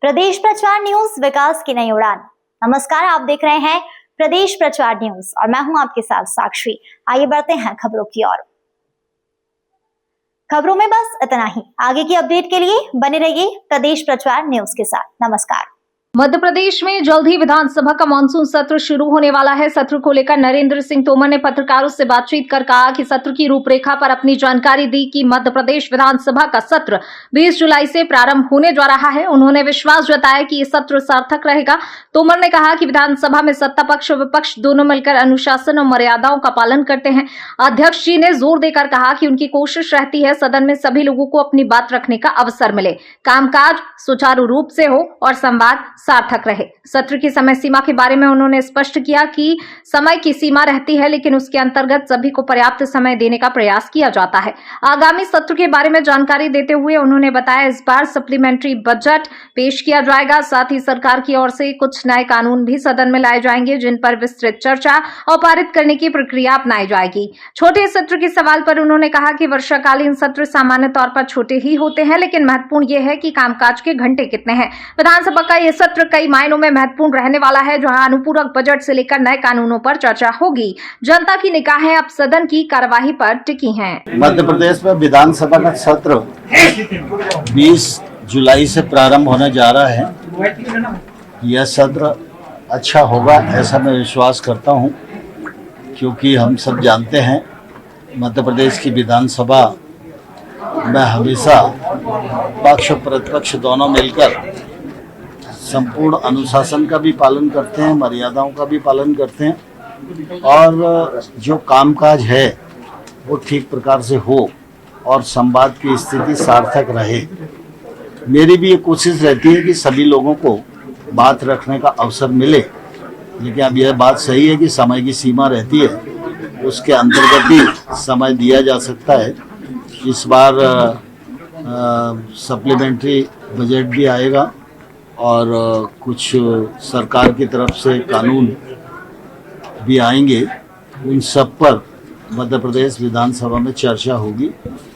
प्रदेश प्रचार न्यूज, विकास की नई उड़ान। नमस्कार, आप देख रहे हैं प्रदेश प्रचार न्यूज और मैं हूं आपके साथ साक्षी। आइए बढ़ते हैं खबरों की ओर। खबरों में बस इतना ही। आगे की अपडेट के लिए बने रहिए प्रदेश प्रचार न्यूज के साथ। नमस्कार। मध्य प्रदेश में जल्द ही विधानसभा का मानसून सत्र शुरू होने वाला है। सत्र को लेकर नरेंद्र सिंह तोमर ने पत्रकारों से बातचीत कर कहा कि सत्र की रूपरेखा पर अपनी जानकारी दी कि मध्य प्रदेश विधानसभा का सत्र 20 जुलाई से प्रारंभ होने जा रहा है। उन्होंने विश्वास जताया कि ये सत्र सार्थक रहेगा। तोमर ने कहा कि विधानसभा में सत्ता पक्ष और विपक्ष दोनों मिलकर अनुशासन और मर्यादाओं का पालन करते हैं। अध्यक्ष जी ने जोर देकर कहा कि उनकी कोशिश रहती है सदन में सभी लोगों को अपनी बात रखने का अवसर मिले, कामकाज सुचारू रूप से हो और संवाद सार्थक रहे। सत्र की समय सीमा के बारे में उन्होंने स्पष्ट किया कि समय की सीमा रहती है, लेकिन उसके अंतर्गत सभी को पर्याप्त समय देने का प्रयास किया जाता है। आगामी सत्र के बारे में जानकारी देते हुए उन्होंने बताया इस बार सप्लीमेंट्री बजट पेश किया जाएगा। साथ ही सरकार की ओर से कुछ नए कानून भी सदन में लाए जाएंगे, जिन पर विस्तृत चर्चा और पारित करने की प्रक्रिया अपनाई जाएगी। छोटे सत्र के सवाल पर उन्होंने कहा कि वर्षाकालीन सत्र सामान्य तौर पर छोटे ही होते हैं, लेकिन महत्वपूर्ण यह है कि कामकाज के घंटे कितने हैं। विधानसभा का यह सत्र कई मायनों में महत्वपूर्ण रहने वाला है, जहां अनुपूरक बजट से लेकर नए कानूनों पर चर्चा होगी। जनता की निगाहें अब सदन की कार्यवाही पर टिकी हैं। मध्य प्रदेश में विधानसभा का सत्र 20 जुलाई से प्रारंभ होने जा रहा है। यह सत्र अच्छा होगा ऐसा मैं विश्वास करता हूं, क्योंकि हम सब जानते हैं मध्य प्रदेश की विधानसभा में हमेशा पक्ष और प्रतिपक्ष दोनों मिलकर संपूर्ण अनुशासन का भी पालन करते हैं, मर्यादाओं का भी पालन करते हैं और जो कामकाज है वो ठीक प्रकार से हो और संवाद की स्थिति सार्थक रहे। मेरी भी ये कोशिश रहती है कि सभी लोगों को बात रखने का अवसर मिले, लेकिन अब यह बात सही है कि समय की सीमा रहती है, उसके अंतर्गत ही समय दिया जा सकता है। इस बार सप्लीमेंट्री बजट भी आएगा और कुछ सरकार की तरफ से कानून भी आएंगे। उन सब पर मध्य प्रदेश विधानसभा में चर्चा होगी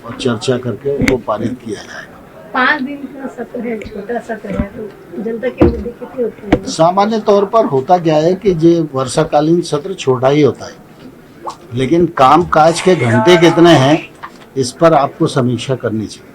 और चर्चा करके उनको पारित किया जाएगा। 5 दिन का सत्र है, छोटा सत्र है, तो जनता की उम्मीदें कितनी होती है? सामान्य तौर पर होता क्या है कि ये वर्षाकालीन सत्र छोटा ही होता है, लेकिन काम काज के घंटे कितने हैं इस पर आपको समीक्षा करनी चाहिए।